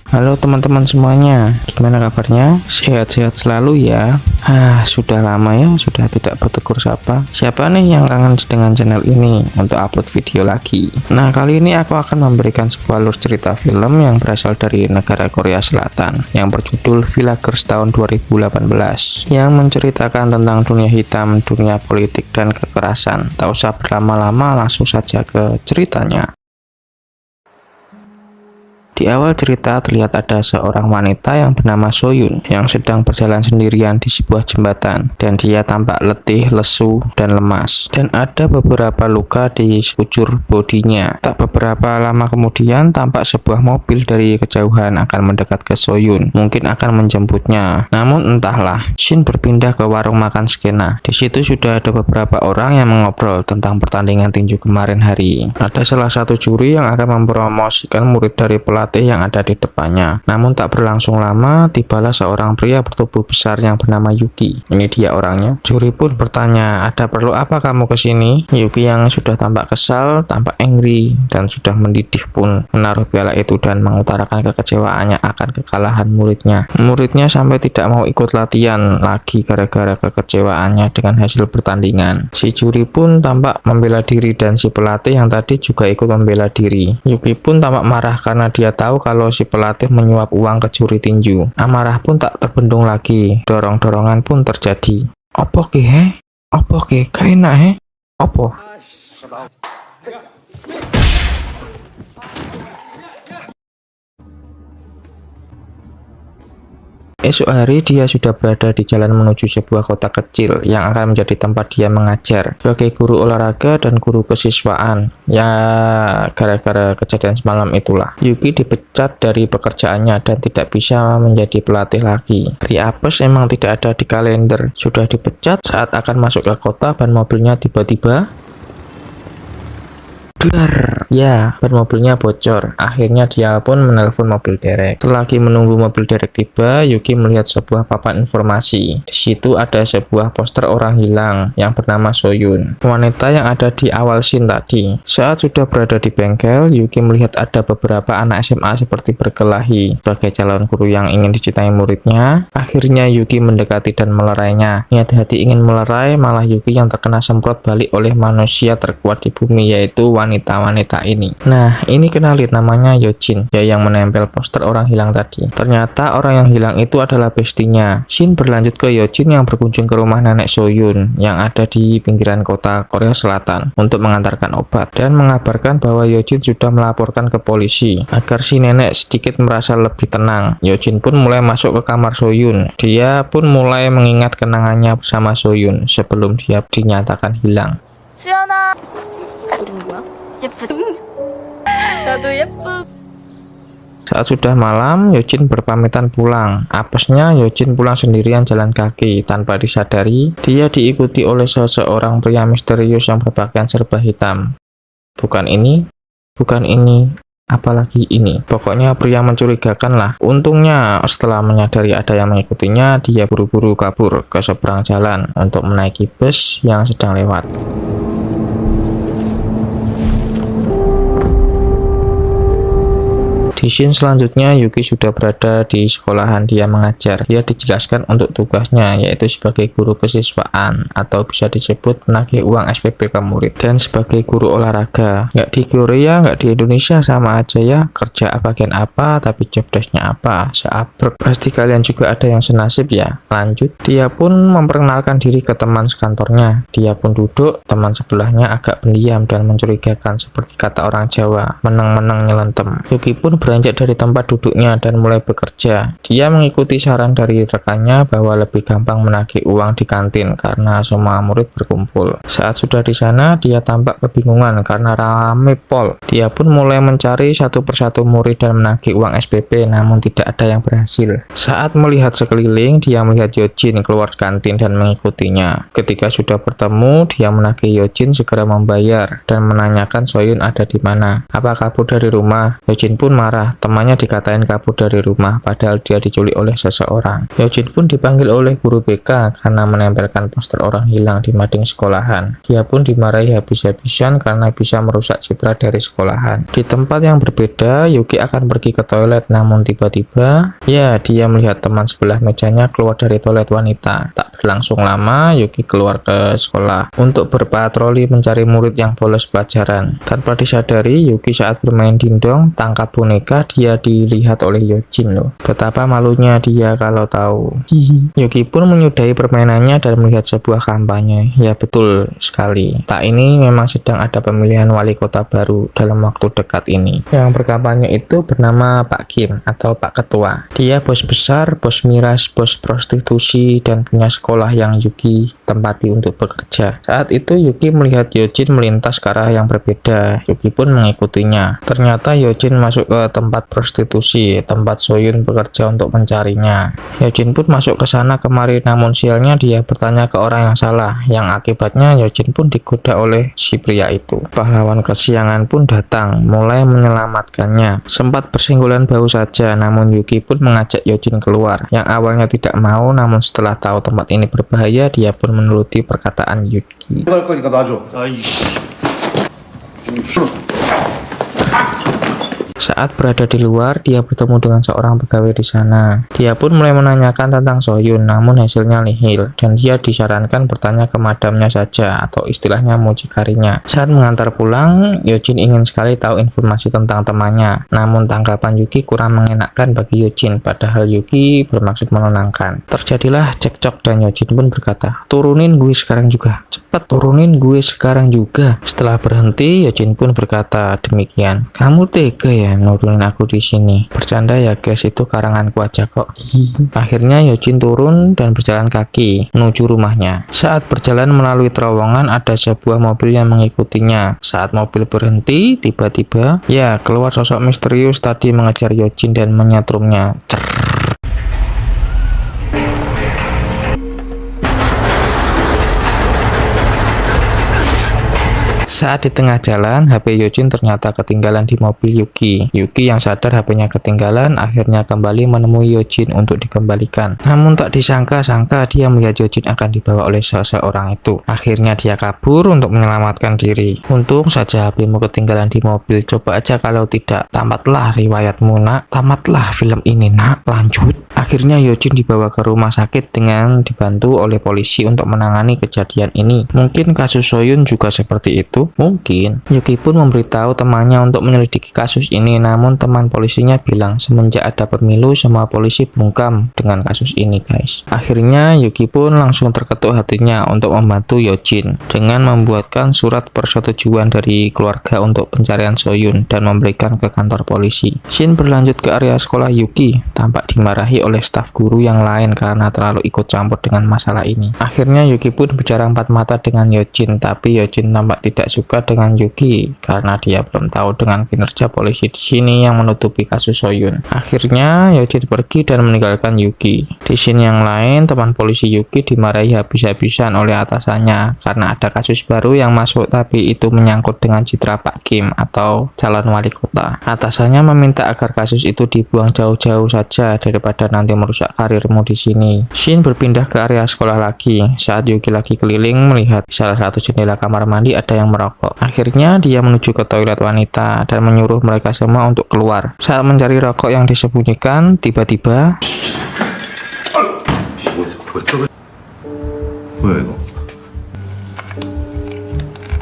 Halo teman-teman semuanya, gimana kabarnya? Sehat-sehat selalu ya. Sudah lama ya, sudah tidak bertegur sapa. Siapa nih yang kangen dengan channel ini untuk upload video lagi? Nah, kali ini aku akan memberikan sebuah alur cerita film yang berasal dari negara Korea Selatan yang berjudul Villagers tahun 2018 yang menceritakan tentang dunia hitam, dunia politik, dan kekerasan. Tak usah berlama-lama, langsung saja ke ceritanya. Di awal cerita terlihat ada seorang wanita yang bernama Soyun yang sedang berjalan sendirian di sebuah jembatan dan dia tampak letih, lesu, dan lemas dan ada beberapa luka di sekujur bodinya. Tak beberapa lama kemudian tampak sebuah mobil dari kejauhan akan mendekat ke Soyun, mungkin akan menjemputnya. Namun entahlah, Shin berpindah ke warung makan skena. Di situ sudah ada beberapa orang yang mengobrol tentang pertandingan tinju kemarin hari. Ada salah satu juri yang akan mempromosikan murid dari pelatih yang ada di depannya. Namun tak berlangsung lama, tibalah seorang pria bertubuh besar yang bernama Yuki. Ini dia orangnya. Juri pun bertanya, "Ada perlu apa kamu ke sini?" Yuki yang sudah tampak kesal, tampak angry, dan sudah mendidih pun menaruh piala itu dan mengutarakan kekecewaannya akan kekalahan muridnya. Muridnya sampai tidak mau ikut latihan lagi gara-gara kekecewaannya dengan hasil pertandingan. Si juri pun tampak membela diri dan si pelatih yang tadi juga ikut membela diri. Yuki pun tampak marah karena dia tahu kalau si pelatih menyuap uang ke juri tinju. Amarah pun tak terbendung lagi. Dorong-dorongan pun terjadi. Opo ke he? Opo ke? Kaina he? Opo? Esok hari dia sudah berada di jalan menuju sebuah kota kecil yang akan menjadi tempat dia mengajar sebagai guru olahraga dan guru kesiswaan. Ya, gara-gara kejadian semalam itulah Yuki dipecat dari pekerjaannya dan tidak bisa menjadi pelatih lagi. Hari apes emang tidak ada di kalender. Sudah dipecat, saat akan masuk ke kota ban mobilnya tiba-tiba ya, ban mobilnya bocor. Akhirnya dia pun menelpon mobil derek. Selagi menunggu mobil derek tiba, Yuki melihat sebuah papan informasi. Di situ ada sebuah poster orang hilang yang bernama Soyun, wanita yang ada di awal scene tadi. Saat sudah berada di bengkel, Yuki melihat ada beberapa anak SMA seperti berkelahi sebagai calon guru yang ingin dicintai muridnya. Akhirnya Yuki mendekati dan melerainya. Niat hati ingin melerai, malah Yuki yang terkena semprot balik oleh manusia terkuat di bumi, yaitu wanita-wanita ini. Nah, ini kenalin, namanya Yojin, ya, yang menempel poster orang hilang tadi. Ternyata orang yang hilang itu adalah bestinya. Shin berlanjut ke Yojin yang berkunjung ke rumah nenek Soyun yang ada di pinggiran kota Korea Selatan untuk mengantarkan obat dan mengabarkan bahwa Yojin sudah melaporkan ke polisi agar si nenek sedikit merasa lebih tenang. Yojin pun mulai masuk ke kamar Soyun. Dia pun mulai mengingat kenangannya bersama Soyun sebelum dia dinyatakan hilang. 수연아 이름 뭐야? 예쁘 나도 예쁘. Saat sudah malam, Yojin berpamitan pulang. Apesnya, Yojin pulang sendirian jalan kaki. Tanpa disadari, dia diikuti oleh seseorang pria misterius yang berpakaian serba hitam. Bukan ini, apalagi ini. Pokoknya pria mencurigakan lah. Untungnya, setelah menyadari ada yang mengikutinya, dia buru-buru kabur ke seberang jalan untuk menaiki bus yang sedang lewat. Di scene selanjutnya, Yuki sudah berada di sekolahan dia mengajar. Dia dijelaskan untuk tugasnya, yaitu sebagai guru kesiswaan atau bisa disebut menagih uang SPP ke murid, dan sebagai guru olahraga. Nggak di Korea, nggak di Indonesia, sama aja ya. Kerja bagian apa, tapi job desk-nya apa, seabrek. Pasti kalian juga ada yang senasib ya. Lanjut, dia pun memperkenalkan diri ke teman sekantornya. Dia pun duduk, teman sebelahnya agak pendiam dan mencurigakan seperti kata orang Jawa, meneng-meneng nyelentem. Yuki pun beranjak dari tempat duduknya dan mulai bekerja. Dia mengikuti saran dari rekannya bahwa lebih gampang menagih uang di kantin karena semua murid berkumpul. Saat sudah di sana, dia tampak kebingungan karena rame pol. Dia pun mulai mencari satu persatu murid dan menagih uang SPP, namun tidak ada yang berhasil. Saat melihat sekeliling, dia melihat Yojin keluar kantin dan mengikutinya. Ketika sudah bertemu, dia menagih Yojin segera membayar dan menanyakan Soyun ada di mana. Apa kabur dari rumah? Yojin pun marah marah, temannya dikatain kabur dari rumah padahal dia diculik oleh seseorang. Yojin pun dipanggil oleh guru BK karena menempelkan poster orang hilang di mading sekolahan. Dia pun dimarahi habis-habisan karena bisa merusak citra dari sekolahan. Di tempat yang berbeda, Yuki akan pergi ke toilet, namun tiba-tiba ya dia melihat teman sebelah mejanya keluar dari toilet wanita. Tak berlangsung lama, Yuki keluar ke sekolah untuk berpatroli mencari murid yang bolos pelajaran. Tanpa disadari, Yuki saat bermain dingdong tangkap boneka, dia dilihat oleh Yojin loh. Betapa malunya dia kalau tahu. Yuki pun menyudahi permainannya dan melihat sebuah kampanye. Ya betul sekali. Tak ini memang sedang ada pemilihan wali kota baru dalam waktu dekat ini. Yang berkampanye itu bernama Pak Kim atau Pak Ketua. Dia bos besar, bos miras, bos prostitusi, dan punya sekolah yang Yuki tempati untuk bekerja. Saat itu Yuki melihat Yojin melintas ke arah yang berbeda. Yuki pun mengikutinya. Ternyata Yojin masuk ke tempat prostitusi, tempat Soyun bekerja untuk mencarinya. Yojin pun masuk ke sana kemari, namun sialnya dia bertanya ke orang yang salah, yang akibatnya Yojin pun digoda oleh si pria itu. Pahlawan kesiangan pun datang, mulai menyelamatkannya. Sempat bersinggungan bau saja, namun Yuki pun mengajak Yojin keluar. Yang awalnya tidak mau, namun setelah tahu tempat ini berbahaya, dia pun menuruti perkataan Yuki. Saat berada di luar, dia bertemu dengan seorang pegawai di sana. Dia pun mulai menanyakan tentang Soyun, namun hasilnya nihil, dan dia disarankan bertanya ke madamnya saja, atau istilahnya mucikarinya. Saat mengantar pulang, Yojin ingin sekali tahu informasi tentang temannya, namun tanggapan Yuki kurang mengenakan bagi Yojin, padahal Yuki bermaksud menenangkan. Terjadilah cekcok dan Yojin pun berkata, "Turunin gue sekarang juga. Cepat turunin gue sekarang juga." Setelah berhenti, Yojin pun berkata demikian. "Kamu tega ya nurunin aku di sini? Bercanda ya guys, itu karanganku aja kok." Akhirnya Yojin turun dan berjalan kaki menuju rumahnya. Saat berjalan melalui terowongan, ada sebuah mobil yang mengikutinya. Saat mobil berhenti, tiba-tiba ya keluar sosok misterius tadi mengejar Yojin dan menyetrumnya. Saat di tengah jalan, HP Yojin ternyata ketinggalan di mobil Yuki. Yuki yang sadar HP-nya ketinggalan, akhirnya kembali menemui Yojin untuk dikembalikan. Namun tak disangka-sangka dia melihat Yojin akan dibawa oleh seseorang itu. Akhirnya dia kabur untuk menyelamatkan diri. Untung saja HP-mu ketinggalan di mobil. Coba aja kalau tidak. Tamatlah riwayatmu nak. Tamatlah film ini nak. Lanjut. Akhirnya Yojin dibawa ke rumah sakit dengan dibantu oleh polisi untuk menangani kejadian ini. Mungkin kasus Soyun juga seperti itu. Mungkin. Yuki pun memberitahu temannya untuk menyelidiki kasus ini, namun teman polisinya bilang semenjak ada pemilu semua polisi bungkam dengan kasus ini guys. Akhirnya Yuki pun langsung terketuk hatinya untuk membantu Yojin dengan membuatkan surat persetujuan dari keluarga untuk pencarian Soyun dan memberikan ke kantor polisi. Shin berlanjut ke area sekolah Yuki, tampak dimarahi oleh staf guru yang lain karena terlalu ikut campur dengan masalah ini. Akhirnya Yuki pun bicara empat mata dengan Yojin, tapi Yojin tampak tidak suka dengan Yuki karena dia belum tahu dengan kinerja polisi di sini yang menutupi kasus Soyun. Akhirnya Yojin pergi dan meninggalkan Yuki. Di sini yang lain, teman polisi Yuki dimarahi habis-habisan oleh atasannya karena ada kasus baru yang masuk, tapi itu menyangkut dengan citra Pak Kim atau calon wali kota. Atasannya meminta agar kasus itu dibuang jauh-jauh saja daripada nanti merusak karirmu di sini. Shin berpindah ke area sekolah lagi. Saat Yuki lagi keliling melihat di salah satu jendela kamar mandi ada yang merokok. Akhirnya dia menuju ke toilet wanita dan menyuruh mereka semua untuk keluar. Saat mencari rokok yang disembunyikan, tiba-tiba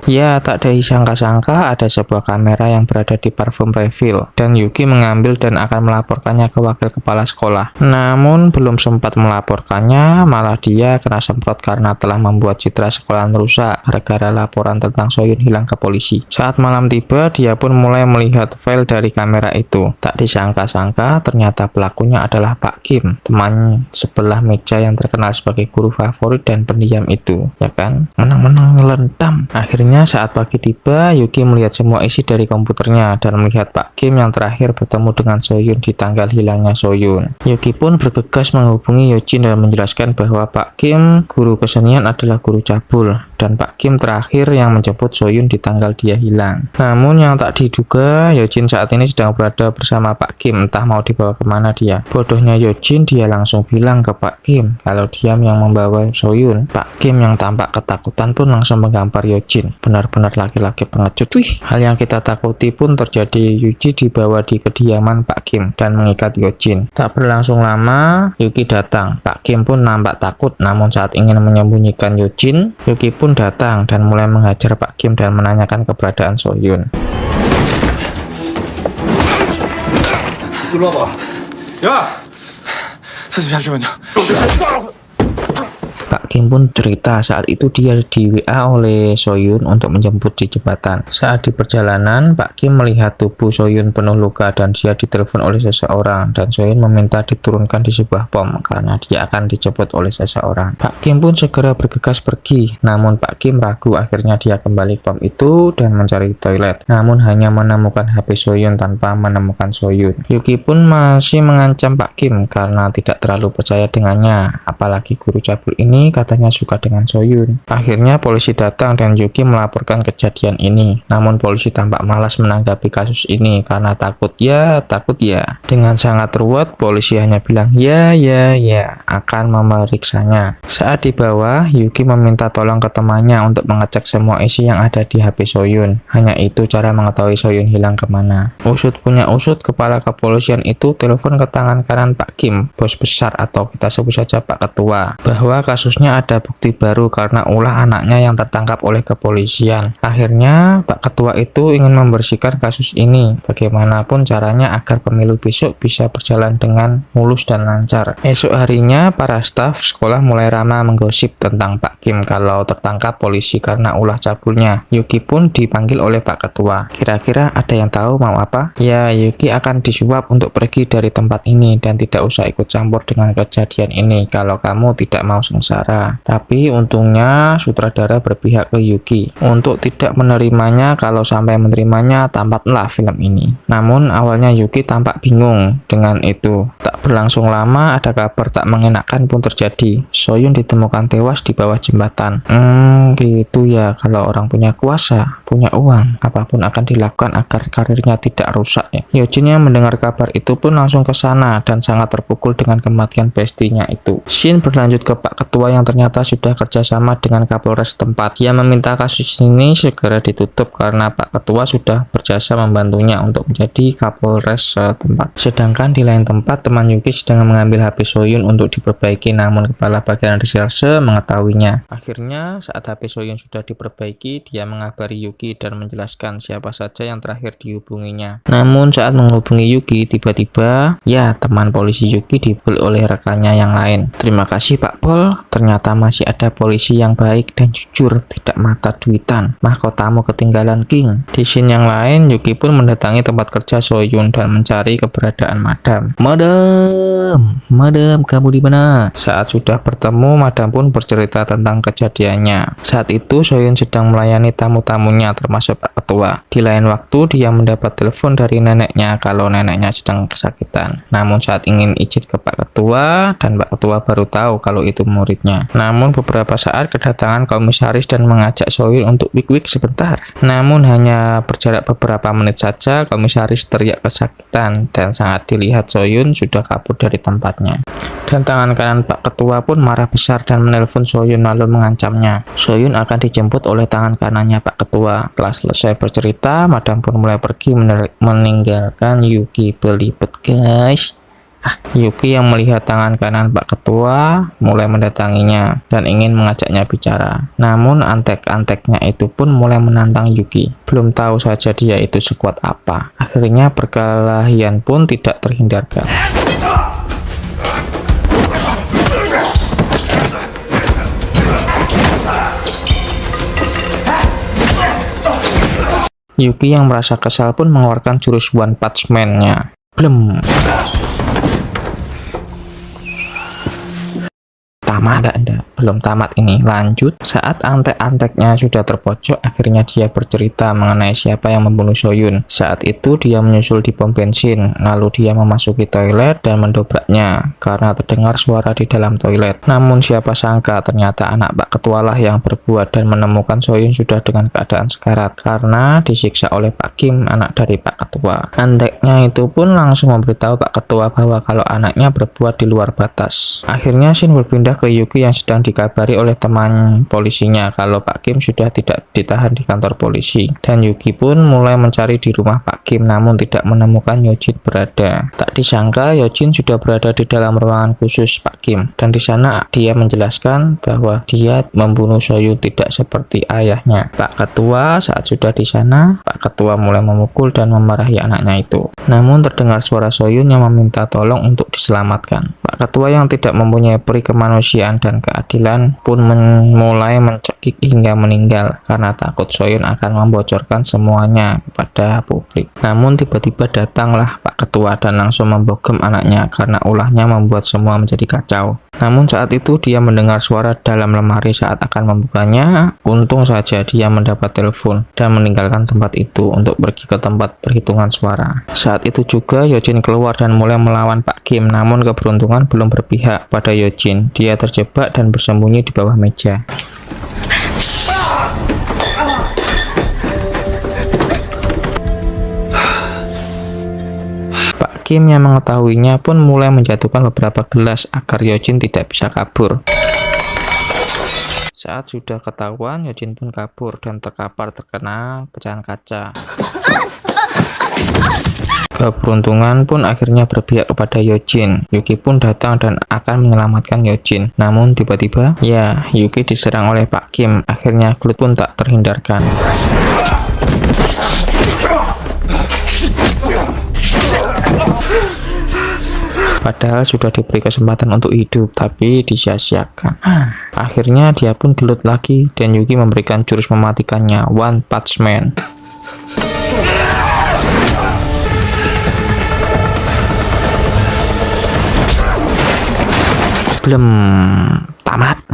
ya, tak ada disangka-sangka ada sebuah kamera yang berada di parfum refill dan Yuki mengambil dan akan melaporkannya ke wakil kepala sekolah. Namun belum sempat melaporkannya, malah dia kena semprot karena telah membuat citra sekolah rusak gara-gara laporan tentang Soyun hilang ke polisi. Saat malam tiba, dia pun mulai melihat file dari kamera itu. Tak disangka-sangka ternyata pelakunya adalah Pak Kim, teman sebelah meja yang terkenal sebagai guru favorit dan pendiam itu, ya kan? Menang-menang ngelendam. Akhirnya Akhirnya saat pagi tiba, Yuki melihat semua isi dari komputernya dan melihat Pak Kim yang terakhir bertemu dengan Soyun di tanggal hilangnya Soyun. Yuki pun bergegas menghubungi Yojin dan menjelaskan bahwa Pak Kim, guru kesenian, adalah guru cabul dan Pak Kim terakhir yang menjemput Soyun di tanggal dia hilang. Namun yang tak diduga, Yojin saat ini sedang berada bersama Pak Kim, entah mau dibawa kemana dia. Bodohnya Yojin, dia langsung bilang ke Pak Kim kalau dia yang membawa Soyun. Pak Kim yang tampak ketakutan pun langsung menggampar Yojin. Benar-benar laki-laki pengecut. Wih, hal yang kita takuti pun terjadi. Yuki dibawa di kediaman Pak Kim dan mengikat Yojin. Tak berlangsung lama, Yuki datang. Pak Kim pun nampak takut, namun saat ingin menyembunyikan Yojin, Yuki pun datang dan mulai menghajar Pak Kim dan menanyakan keberadaan Soyun. 일로 와봐. 야! 선생님 잠시만요. Pak Kim pun cerita saat itu dia di WA oleh Soyun untuk menjemput di jembatan. Saat di perjalanan, Pak Kim melihat tubuh Soyun penuh luka dan dia ditelepon oleh seseorang dan Soyun meminta diturunkan di sebuah pom karena dia akan dijemput oleh seseorang. Pak Kim pun segera bergegas pergi, namun Pak Kim ragu. Akhirnya dia kembali ke pom itu dan mencari toilet, namun hanya menemukan HP Soyun tanpa menemukan Soyun. Yuki pun masih mengancam Pak Kim karena tidak terlalu percaya dengannya, apalagi guru cabul ini katanya suka dengan Soyun. Akhirnya polisi datang dan Yuki melaporkan kejadian ini. Namun polisi tampak malas menanggapi kasus ini karena takut ya. Dengan sangat ruwet, polisi hanya bilang ya, akan memeriksanya. Saat di bawah, Yuki meminta tolong ke temannya untuk mengecek semua isi yang ada di HP Soyun. Hanya itu cara mengetahui Soyun hilang kemana. Usut punya usut, kepala kepolisian itu telepon ke tangan kanan Pak Kim, bos besar atau kita sebut saja Pak Ketua, bahwa kasusnya ada bukti baru karena ulah anaknya yang tertangkap oleh kepolisian. Akhirnya Pak Ketua itu ingin membersihkan kasus ini bagaimanapun caranya agar pemilu besok bisa berjalan dengan mulus dan lancar. Esok harinya para staf sekolah mulai ramai menggosip tentang Pak Kim kalau tertangkap polisi karena ulah cabulnya. Yuki pun dipanggil oleh Pak Ketua. Kira-kira ada yang tahu mau apa? Ya, Yuki akan disuap untuk pergi dari tempat ini dan tidak usah ikut campur dengan kejadian ini kalau kamu tidak mau sengsara. Tapi untungnya sutradara berpihak ke Yuki untuk tidak menerimanya. Kalau sampai menerimanya, tamatlah film ini. Namun awalnya Yuki tampak bingung dengan itu. Tak berlangsung lama, ada kabar tak mengenakan pun terjadi. Soyun ditemukan tewas di bawah jembatan. Gitu ya, kalau orang punya kuasa, punya uang, apapun akan dilakukan agar karirnya tidak rusak ya. Yojin yang mendengar kabar itu pun langsung ke sana dan sangat terpukul dengan kematian bestinya itu. Scene berlanjut ke Pak Ketua yang ternyata sudah kerjasama dengan Kapolres tempat. Dia meminta kasus ini segera ditutup karena Pak Ketua sudah berjasa membantunya untuk menjadi Kapolres setempat. Sedangkan di lain tempat, teman Yuki sedang mengambil HP Soyun untuk diperbaiki, namun kepala bagian reserse mengetahuinya. Akhirnya saat HP Soyun sudah diperbaiki, dia mengabari Yuki dan menjelaskan siapa saja yang terakhir dihubunginya. Namun saat menghubungi Yuki, tiba-tiba ya teman polisi Yuki dibully oleh rekannya yang lain. Terima kasih Pak Pol, ternyata masih ada polisi yang baik dan jujur, tidak mata duitan. Mahkotamu ketinggalan King. Di scene yang lain, Yuki pun mendatangi tempat kerja Soyun dan mencari keberadaan Madam. Madam, kamu di mana? Saat sudah bertemu, Madam pun bercerita tentang kejadiannya. Saat itu Soyun sedang melayani tamu-tamunya termasuk Pak Ketua. Di lain waktu, dia mendapat telepon dari neneknya kalau neneknya sedang kesakitan. Namun saat ingin izin ke Pak Ketua, dan Pak Ketua baru tahu kalau itu muridnya. Namun beberapa saat kedatangan komisaris dan mengajak Soyun untuk wik-wik sebentar. Namun hanya berjarak beberapa menit saja, komisaris teriak kesakitan dan sangat dilihat Soyun sudah kabur dari tempatnya. Dan tangan kanan Pak Ketua pun marah besar dan menelpon Soyun lalu mengancamnya. Soyun akan dijemput oleh tangan kanannya Pak Ketua. Setelah selesai bercerita, Madam pun mulai pergi meninggalkan Yuki. Belibet guys. Yuki yang melihat tangan kanan Pak Ketua mulai mendatanginya dan ingin mengajaknya bicara. Namun antek-anteknya itu pun mulai menantang Yuki. Belum tahu saja dia itu sekuat apa. Akhirnya perkelahian pun tidak terhindarkan. Yuki yang merasa kesal pun mengeluarkan jurus One Punch Man-nya. Blem. tamat? Enggak, belum tamat ini. Lanjut. Saat antek-anteknya sudah terpojok, akhirnya dia bercerita mengenai siapa yang membunuh Soyun. Saat itu dia menyusul di pom bensin, lalu dia memasuki toilet dan mendobraknya karena terdengar suara di dalam toilet. Namun siapa sangka ternyata anak Pak Ketua lah yang berbuat dan menemukan Soyun sudah dengan keadaan sekarat karena disiksa oleh Pak Kim, anak dari Pak Ketua. Anteknya itu pun langsung memberitahu Pak Ketua bahwa kalau anaknya berbuat di luar batas. Akhirnya scene berpindah ke Yuki yang sedang dikabari oleh teman polisinya kalau Pak Kim sudah tidak ditahan di kantor polisi, dan Yuki pun mulai mencari di rumah Pak Kim namun tidak menemukan Yojin berada. Tak disangka Yojin sudah berada di dalam ruangan khusus Pak Kim, dan di sana dia menjelaskan bahwa dia membunuh Soyun tidak seperti ayahnya. Pak Ketua saat sudah di sana, Pak Ketua mulai memukul dan memarahi anaknya itu. Namun terdengar suara Soyun yang meminta tolong untuk diselamatkan. Pak Ketua yang tidak mempunyai peri kemanusiaan dan keadilan pun mulai mencekik hingga meninggal karena takut Soyun akan membocorkan semuanya kepada publik. Namun tiba-tiba datanglah Pak Ketua dan langsung membogem anaknya karena ulahnya membuat semua menjadi kacau. Namun saat itu dia mendengar suara dalam lemari saat akan membukanya. Untung saja dia mendapat telepon dan meninggalkan tempat itu untuk pergi ke tempat perhitungan suara. Saat itu juga Yojin keluar dan mulai melawan Pak Kim, namun keberuntungan belum berpihak pada Yojin. Dia terjebak dan bersembunyi di bawah meja. Kim yang mengetahuinya pun mulai menjatuhkan beberapa gelas agar Yojin tidak bisa kabur. Saat sudah ketahuan, Yojin pun kabur dan terkapar terkena pecahan kaca. Keberuntungan pun akhirnya berpihak kepada Yojin. Yuki pun datang dan akan menyelamatkan Yojin. Namun tiba-tiba, Yuki diserang oleh Pak Kim. Akhirnya gelut pun tak terhindarkan. Padahal sudah diberi kesempatan untuk hidup, tapi disia-siakan. Akhirnya dia pun gelut lagi dan Yuki memberikan jurus mematikannya, One Punch Man. Belum tamat,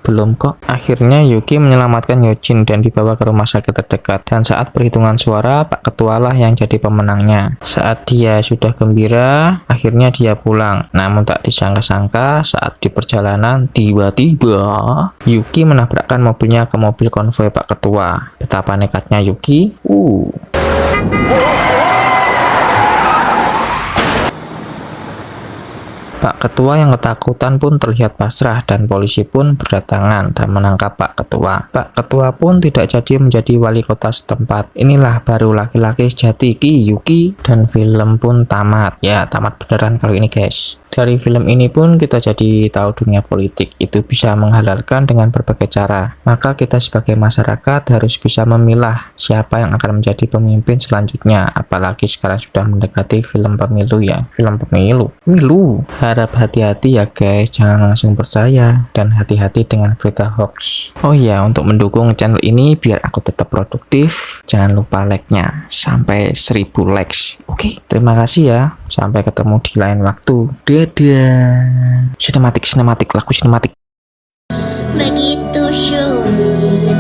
belum kok. Akhirnya Yuki menyelamatkan Yojin dan dibawa ke rumah sakit terdekat. Dan saat perhitungan suara, Pak Ketua lah yang jadi pemenangnya. Saat dia sudah gembira, akhirnya dia pulang. Namun tak disangka-sangka saat di perjalanan, tiba-tiba Yuki menabrakkan mobilnya ke mobil konvoi Pak Ketua. Betapa nekatnya Yuki. Pak Ketua yang ketakutan pun terlihat pasrah dan polisi pun berdatangan dan menangkap Pak Ketua. Pak Ketua pun tidak jadi menjadi wali kota setempat. Inilah baru laki-laki sejati Ki Yuki, dan film pun tamat. Ya, tamat beneran kali ini guys. Dari film ini pun kita jadi tahu dunia politik itu bisa menghalalkan dengan berbagai cara. Maka kita sebagai masyarakat harus bisa memilah siapa yang akan menjadi pemimpin selanjutnya. Apalagi sekarang sudah mendekati film pemilu ya. Film pemilu. Harap hati-hati ya guys, jangan langsung percaya. Dan hati-hati dengan berita hoax. Oh iya, untuk mendukung channel ini biar aku tetap produktif, jangan lupa like-nya. Sampai 1000 likes. Oke, terima kasih ya. Sampai ketemu di lain waktu. Dadah. Sinematik, laku sinematik. Begitu sulit